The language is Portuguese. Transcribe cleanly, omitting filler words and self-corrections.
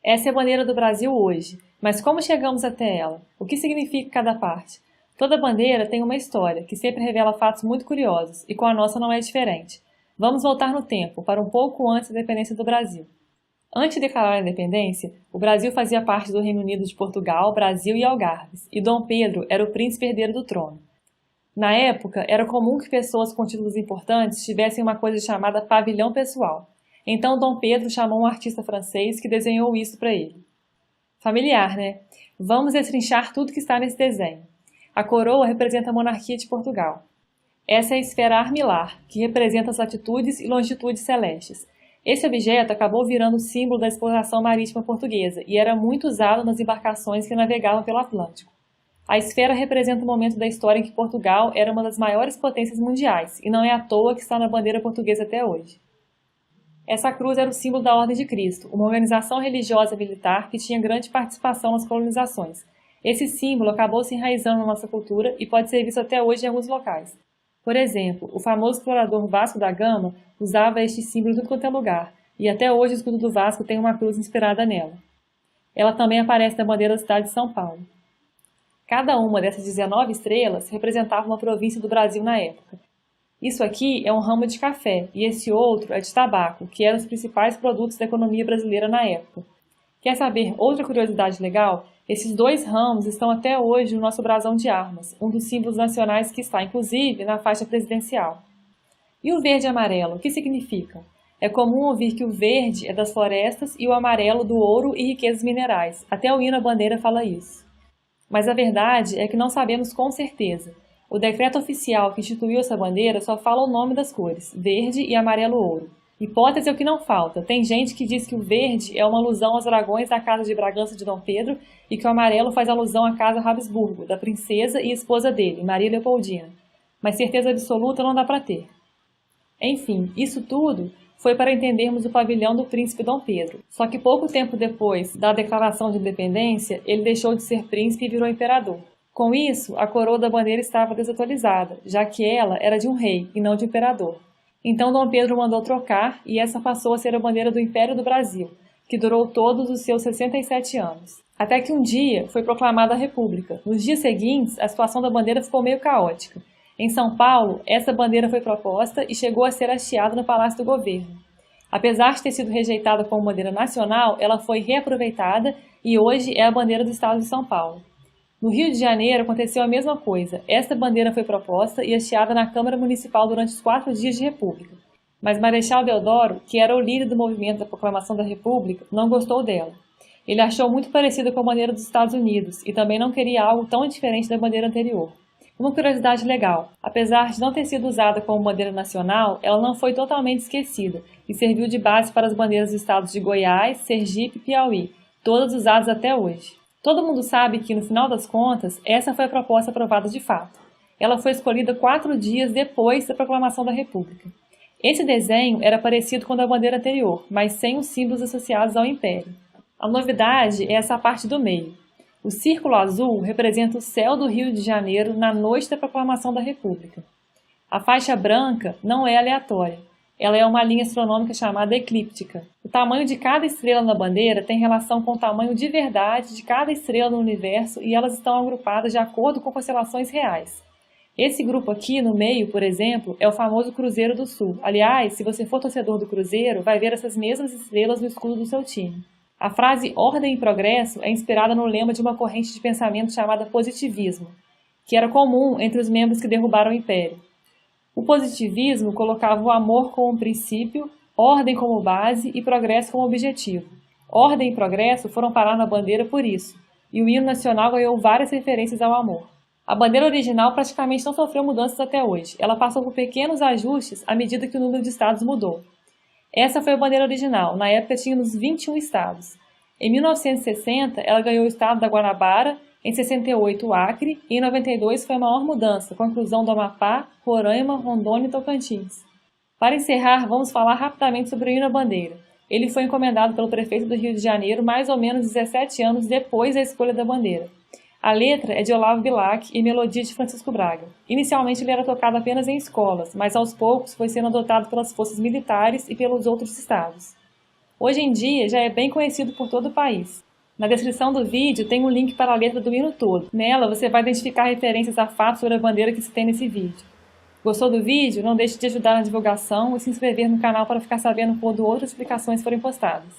Essa é a bandeira do Brasil hoje, mas como chegamos até ela? O que significa cada parte? Toda bandeira tem uma história, que sempre revela fatos muito curiosos, e com a nossa não é diferente. Vamos voltar no tempo, para um pouco antes da independência do Brasil. Antes de declarar a independência, o Brasil fazia parte do Reino Unido de Portugal, Brasil e Algarves, e Dom Pedro era o príncipe herdeiro do trono. Na época, era comum que pessoas com títulos importantes tivessem uma coisa chamada pavilhão pessoal. Então Dom Pedro chamou um artista francês que desenhou isso para ele. Familiar, né? Vamos destrinchar tudo que está nesse desenho. A coroa representa a monarquia de Portugal. Essa é a esfera armilar, que representa as latitudes e longitudes celestes. Esse objeto acabou virando o símbolo da exploração marítima portuguesa e era muito usado nas embarcações que navegavam pelo Atlântico. A esfera representa o momento da história em que Portugal era uma das maiores potências mundiais, e não é à toa que está na bandeira portuguesa até hoje. Essa cruz era o símbolo da Ordem de Cristo, uma organização religiosa militar que tinha grande participação nas colonizações. Esse símbolo acabou se enraizando na nossa cultura e pode ser visto até hoje em alguns locais. Por exemplo, o famoso explorador Vasco da Gama usava este símbolo em tudo quanto é lugar, e até hoje o escudo do Vasco tem uma cruz inspirada nela. Ela também aparece na bandeira da cidade de São Paulo. Cada uma dessas 19 estrelas representava uma província do Brasil na época. Isso aqui é um ramo de café e esse outro é de tabaco, que eram os principais produtos da economia brasileira na época. Quer saber outra curiosidade legal? Esses dois ramos estão até hoje no nosso brasão de armas, um dos símbolos nacionais que está, inclusive, na faixa presidencial. E o verde e amarelo, o que significa? É comum ouvir que o verde é das florestas e o amarelo do ouro e riquezas minerais. Até o hino à bandeira fala isso. Mas a verdade é que não sabemos com certeza. O decreto oficial que instituiu essa bandeira só fala o nome das cores, verde e amarelo ouro. Hipótese é o que não falta. Tem gente que diz que o verde é uma alusão aos dragões da Casa de Bragança de Dom Pedro e que o amarelo faz alusão à Casa Habsburgo, da princesa e esposa dele, Maria Leopoldina. Mas certeza absoluta não dá para ter. Enfim, isso tudo foi para entendermos o pavilhão do príncipe Dom Pedro. Só que pouco tempo depois da declaração de independência, ele deixou de ser príncipe e virou imperador. Com isso, a coroa da bandeira estava desatualizada, já que ela era de um rei e não de um imperador. Então Dom Pedro mandou trocar e essa passou a ser a bandeira do Império do Brasil, que durou todos os seus 67 anos. Até que um dia foi proclamada a República. Nos dias seguintes, a situação da bandeira ficou meio caótica. Em São Paulo, essa bandeira foi proposta e chegou a ser hasteada no Palácio do Governo. Apesar de ter sido rejeitada como bandeira nacional, ela foi reaproveitada e hoje é a bandeira do estado de São Paulo. No Rio de Janeiro aconteceu a mesma coisa. Esta bandeira foi proposta e hasteada na Câmara Municipal durante os 4 dias de República. Mas Marechal Deodoro, que era o líder do movimento da proclamação da República, não gostou dela. Ele achou muito parecida com a bandeira dos Estados Unidos e também não queria algo tão diferente da bandeira anterior. Uma curiosidade legal, apesar de não ter sido usada como bandeira nacional, ela não foi totalmente esquecida e serviu de base para as bandeiras dos estados de Goiás, Sergipe e Piauí, todas usadas até hoje. Todo mundo sabe que, no final das contas, essa foi a proposta aprovada de fato. Ela foi escolhida 4 dias depois da proclamação da República. Esse desenho era parecido com o da bandeira anterior, mas sem os símbolos associados ao Império. A novidade é essa parte do meio. O círculo azul representa o céu do Rio de Janeiro na noite da proclamação da República. A faixa branca não é aleatória. Ela é uma linha astronômica chamada eclíptica. O tamanho de cada estrela na bandeira tem relação com o tamanho de verdade de cada estrela no universo e elas estão agrupadas de acordo com constelações reais. Esse grupo aqui, no meio, por exemplo, é o famoso Cruzeiro do Sul. Aliás, se você for torcedor do Cruzeiro, vai ver essas mesmas estrelas no escudo do seu time. A frase Ordem e Progresso é inspirada no lema de uma corrente de pensamento chamada positivismo, que era comum entre os membros que derrubaram o Império. O positivismo colocava o amor como princípio, ordem como base e progresso como objetivo. Ordem e progresso foram parar na bandeira por isso, e o hino nacional ganhou várias referências ao amor. A bandeira original praticamente não sofreu mudanças até hoje. Ela passou por pequenos ajustes à medida que o número de estados mudou. Essa foi a bandeira original. Na época tínhamos 21 estados. Em 1960, ela ganhou o estado da Guanabara, em 68 o Acre e em 92 foi a maior mudança, com a inclusão do Amapá, Roraima, Rondônia e Tocantins. Para encerrar, vamos falar rapidamente sobre o hino à bandeira. Ele foi encomendado pelo prefeito do Rio de Janeiro mais ou menos 17 anos depois da escolha da bandeira. A letra é de Olavo Bilac e melodia de Francisco Braga. Inicialmente ele era tocado apenas em escolas, mas aos poucos foi sendo adotado pelas forças militares e pelos outros estados. Hoje em dia já é bem conhecido por todo o país. Na descrição do vídeo tem um link para a letra do hino todo. Nela você vai identificar referências a fatos sobre a bandeira que se tem nesse vídeo. Gostou do vídeo? Não deixe de ajudar na divulgação e se inscrever no canal para ficar sabendo quando outras explicações forem postadas.